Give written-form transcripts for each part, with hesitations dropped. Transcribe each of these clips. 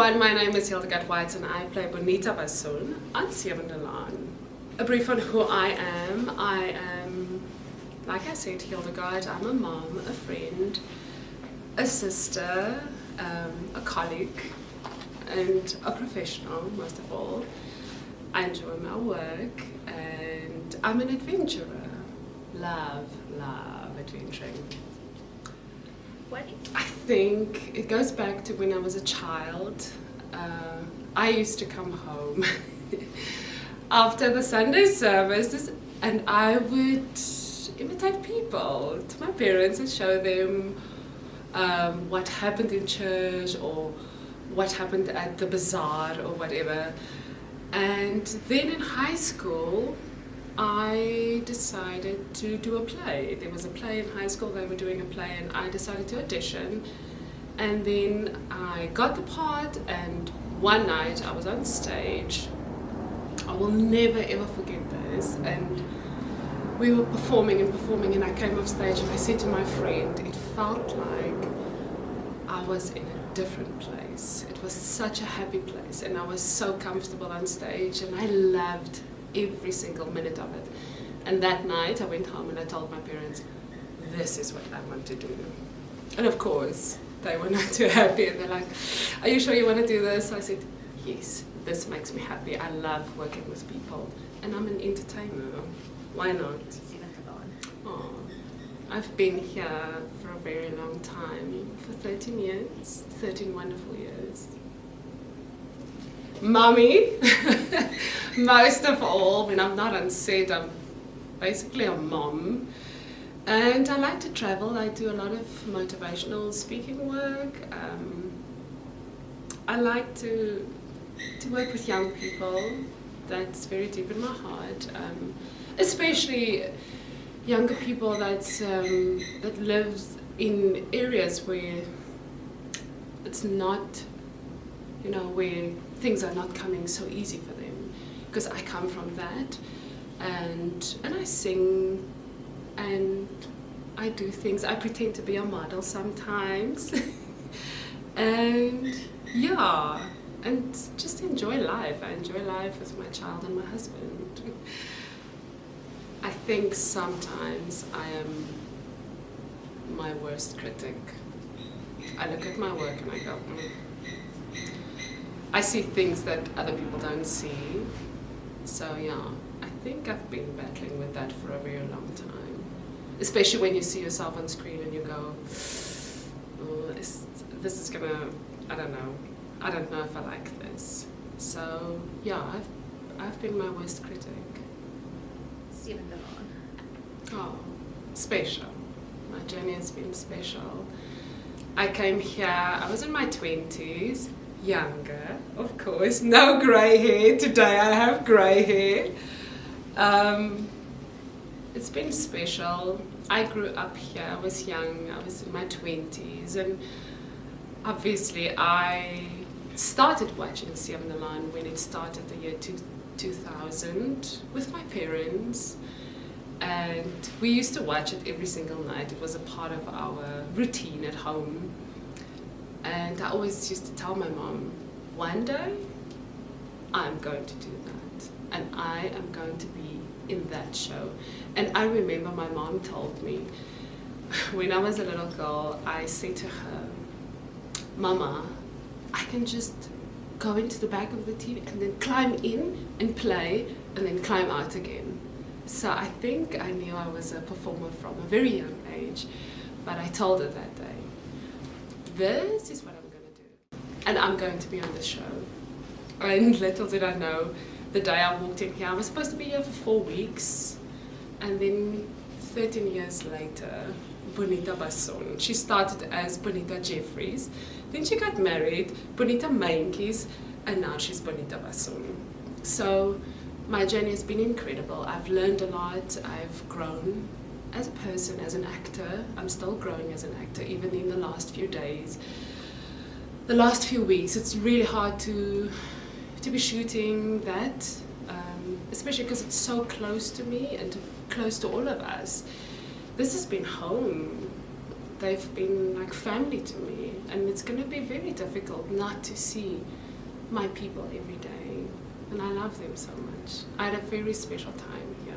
everyone, my name is Hildegardt White and I play Bonita Bassoon on Sewende Laan. A brief on who I am, like I said, Hildegardt. I'm a mom, a friend, a sister, a colleague, and a professional, most of all. I enjoy my work and I'm an adventurer. Love adventuring. I think it goes back to when I was a child. I used to come home after the Sunday services and I would imitate people to my parents and show them what happened in church or what happened at the bazaar or whatever. And then in high school I decided to do a play. There was a play in high school, they were doing a play, and I decided to audition. And then I got the part, and one night I was on stage. I will never ever forget this. And we were performing, and I came off stage and I said to my friend, it felt like I was in a different place. It was such a happy place, and I was so comfortable on stage, and I loved every single minute of it. And that night I went home and I told my parents, this is what I want to do. And of course they were not too happy, and they're like, are you sure you want to do this? I said, yes, this makes me happy. I love working with people and I'm an entertainer. Why not? Oh, I've been here for a very long time, for 13 years, 13 wonderful years. Mummy, most of all, when I'm not on set, I'm basically a mom. And I like to travel. I do a lot of motivational speaking work. I like to work with young people. That's very deep in my heart. Especially younger people that live in areas where it's not, where things are not coming so easy for them, because I come from that, and I sing and I do things. I pretend to be a model sometimes and yeah, and just enjoy life. I enjoy life with my child and my husband. I think sometimes I am my worst critic. I look at my work and I go, I see things that other people don't see. So yeah, I think I've been battling with that for a very long time. Especially when you see yourself on screen and you go, oh, this is gonna, I don't know if I like this. So yeah, I've been my worst critic. Sewende Laan. Oh, special. My journey has been special. I came here, I was in my 20s. Younger, of course, no grey hair. Today I have grey hair. It's been special. I grew up here, I was young, I was in my 20s, and obviously I started watching Sewende Laan when it started the year 2000 with my parents, and we used to watch it every single night. It was a part of our routine at home. And I always used to tell my mom, one day I'm going to do that, and I am going to be in that show. And I remember my mom told me, when I was a little girl, I said to her, Mama, I can just go into the back of the TV and then climb in and play and then climb out again. So I think I knew I was a performer from a very young age, but I told her that day, this is what I'm going to do, and I'm going to be on the show. And little did I know, the day I walked in here, I was supposed to be here for 4 weeks, and then 13 years later, Bonita Bassoon. She started as Bonita Jeffries, then she got married, Bonita Mainkies, and now she's Bonita Bassoon. So my journey has been incredible. I've learned a lot, I've grown as a person, as an actor. I'm still growing as an actor, even in the last few days. The last few weeks, it's really hard to be shooting that, especially because it's so close to me and close to all of us. This has been home. They've been like family to me. and it's going to be very difficult not to see my people every day, and I love them so much. I had a very special time here.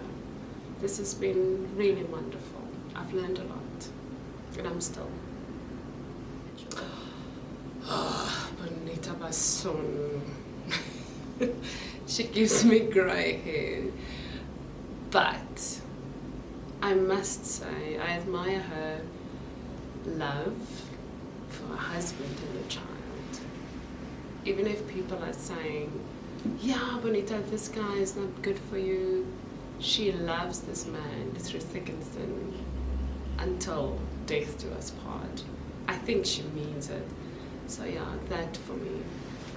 This has been really wonderful. I've learned a lot, and I'm still. Bonita Basson. She gives me grey hair, but I must say I admire her love for a husband and a child. Even if people are saying, yeah, Bonita, this guy is not good for you, she loves this man through thick and thin until death do us part. I think she means it. So yeah, that for me,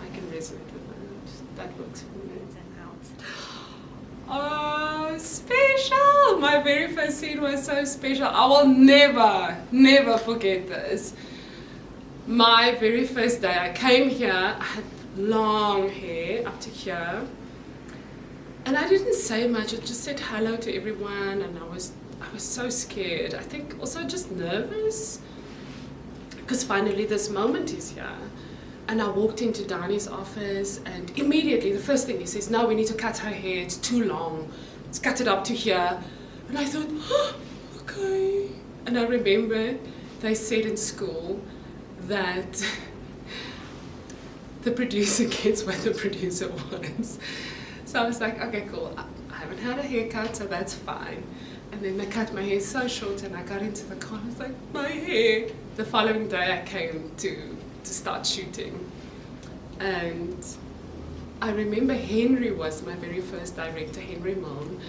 I can resonate with that. That works for me. Oh, special! My very first scene was so special. I will never forget this. My very first day, I came here, I had long hair up to here, and I didn't say much. I just said hello to everyone, and I was so scared. I think also just nervous, because finally this moment is here. And I walked into Dani's office, and immediately the first thing he says, no, we need to cut her hair, it's too long, let's cut it up to here. And I thought, oh, okay. And I remember they said in school that the producer gets what the producer wants. So I was like, okay, cool, I haven't had a haircut, so that's fine. And then they cut my hair so short, and I got into the car, and I was like, my hair. The following day I came to start shooting, and I remember Henry was my very first director, Henry Laan.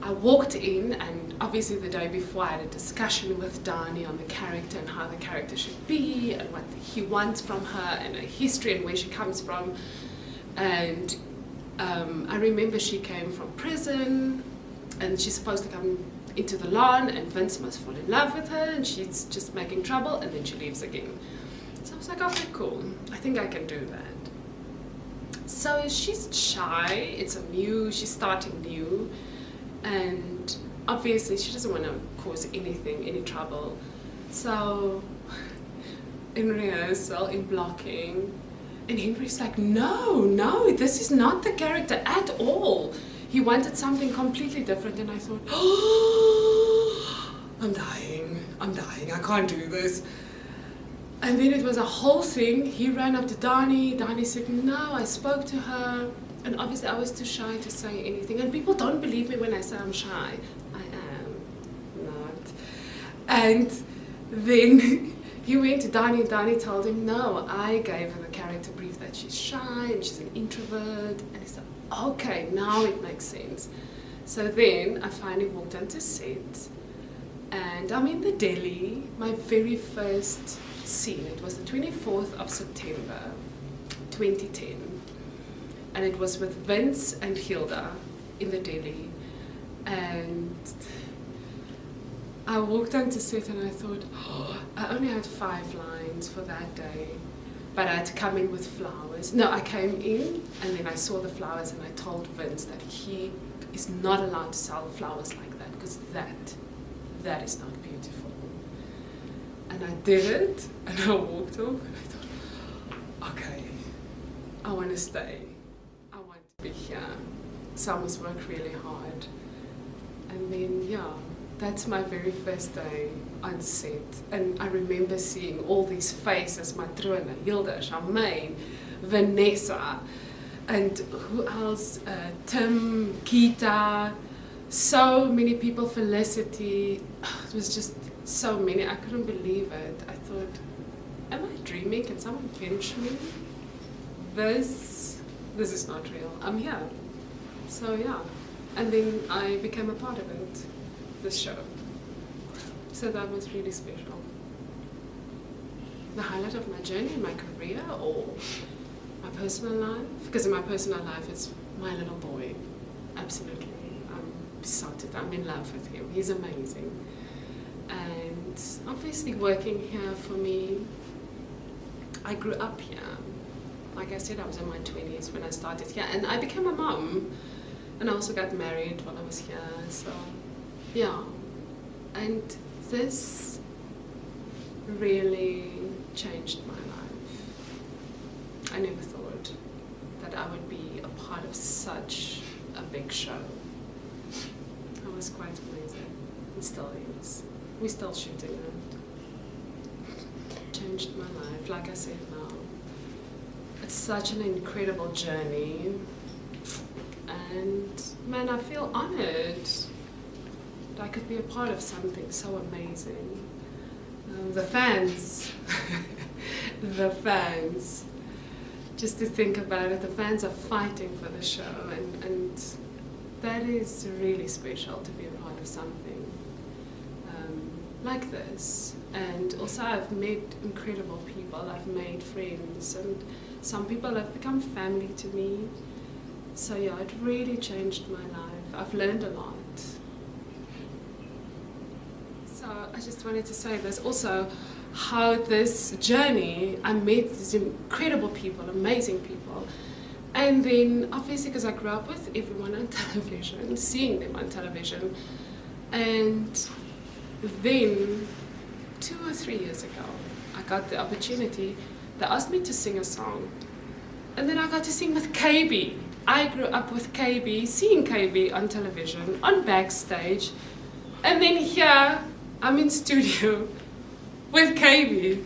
I walked in, and obviously the day before I had a discussion with Dani on the character and how the character should be and what he wants from her and her history and where she comes from. And I remember she came from prison, and she's supposed to come into the Laan, and Vince must fall in love with her, and she's just making trouble, and then she leaves again. So I was like, okay, cool, I think I can do that. So she's shy, it's a she's starting new, and obviously she doesn't want to cause any trouble. So in rehearsal, in blocking, and Henry's like, no, this is not the character at all. He wanted something completely different, and I thought, oh, I'm dying, I can't do this. And then it was a whole thing. He ran up to Dani. Dani said, no, I spoke to her. And obviously I was too shy to say anything. And people don't believe me when I say I'm shy. I am not. And then he went to Dani, and Dani told him, no, I gave her the character brief that she's shy and she's an introvert. And he said, okay, now it makes sense. So then I finally walked onto set, and I'm in the deli, my very first scene. It was the 24th of September 2010, and it was with Vince and Hilda in the deli, and I walked onto set and I thought, oh, I only had 5 lines for that day, but I had to come in with flowers. No, I came in and then I saw the flowers, and I told Vince that he is not allowed to sell flowers like that, because that is not beautiful. And I did it, and I walked off, and I thought, okay, I want to stay. I want to be here. So I must work really hard. And then, yeah, that's my very first day on set. And I remember seeing all these faces, Matrona, Hilda, Charmaine, Vanessa, and who else? Tim, Kita, so many people, Felicity. It was just so many. I couldn't believe it. I thought, am I dreaming? Can someone pinch me? This is not real. I'm here. So yeah. And then I became a part of it, this show. So that was really special. The highlight of my journey, my career, or my personal life? Because in my personal life, it's my little boy. Absolutely. I'm besotted. I'm in love with him. He's amazing. And obviously working here for me, I grew up here. Like I said, I was in my 20s when I started here, and I became a mom, and I also got married while I was here. So yeah, and this really changed my life. I never thought that I would be a part of such a big show. It was quite amazing. It still is. We're still shooting it. Changed my life, like I said now. It's such an incredible journey. And man, I feel honored that I could be a part of something so amazing. The fans, the fans, just to think about it, the fans are fighting for the show, and that is really special to be a part of something like this. And also I've met incredible people, I've made friends, and some people have become family to me. So yeah, it really changed my life. I've learned a lot. So I just wanted to say there's also how this journey, I met these incredible people, amazing people. And then obviously because I grew up with everyone on television, seeing them on television. And then 2 or 3 years ago, I got the opportunity. They asked me to sing a song. And then I got to sing with KB. I grew up with KB, seeing KB on television, on backstage. And then here, I'm in studio with KB.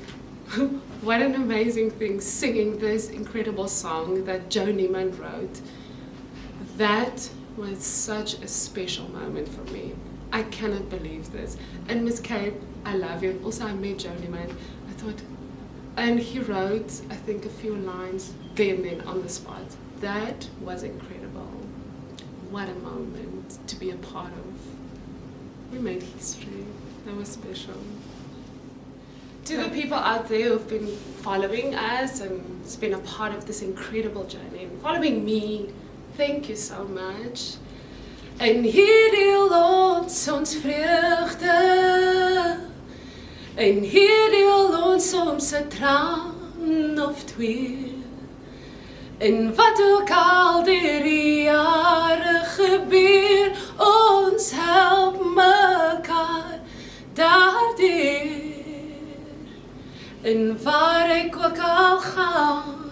What an amazing thing, singing this incredible song that Joe Neiman wrote. That was such a special moment for me. I cannot believe this. And Miss Cape, I love you. Also, I met Joe Neiman. I thought, and he wrote, I think, a few lines there and then on the spot. That was incredible. What a moment to be a part of. We made history. That was special. To the people out there who've been following us and it's been a part of this incredible journey and following me, thank you so much. En hierdie lot ons vreugde, en hierdie lot soms 'n traan of twee. En wat ook al die jare gebeur, ons help mekaar daardeur. En waar ek ook al gaan,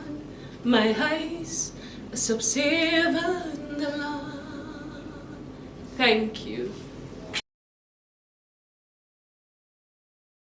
my huis is op 7de laan. Thank you.